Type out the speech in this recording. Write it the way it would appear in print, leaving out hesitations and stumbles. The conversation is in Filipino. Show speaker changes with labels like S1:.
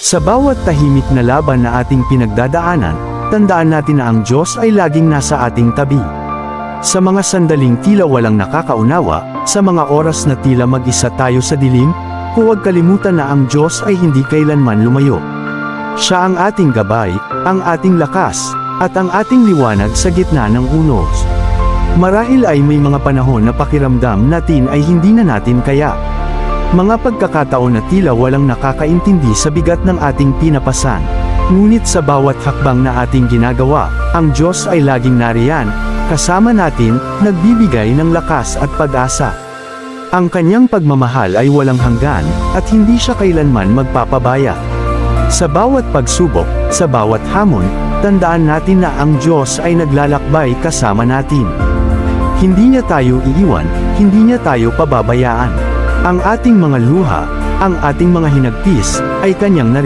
S1: Sa bawat tahimik na laban na ating pinagdadaanan, tandaan natin na ang Diyos ay laging nasa ating tabi. Sa mga sandaling tila walang nakakaunawa, sa mga oras na tila mag-isa tayo sa dilim, huwag kalimutan na ang Diyos ay hindi kailanman lumayo. Siya ang ating gabay, ang ating lakas, at ang ating liwanag sa gitna ng unos. Marahil ay may mga panahon na pakiramdam natin ay hindi na natin kaya. Mga pagkakataon na tila walang nakakaintindi sa bigat ng ating pinapasan. Ngunit sa bawat hakbang na ating ginagawa, ang Diyos ay laging nariyan, kasama natin, nagbibigay ng lakas at pag-asa. Ang kanyang pagmamahal ay walang hanggan, at hindi siya kailanman magpapabaya. Sa bawat pagsubok, sa bawat hamon, tandaan natin na ang Diyos ay naglalakbay kasama natin. Hindi niya tayo iiwan, hindi niya tayo pababayaan. Ang ating mga luha, ang ating mga hinagpis, ay kanyang naririnig.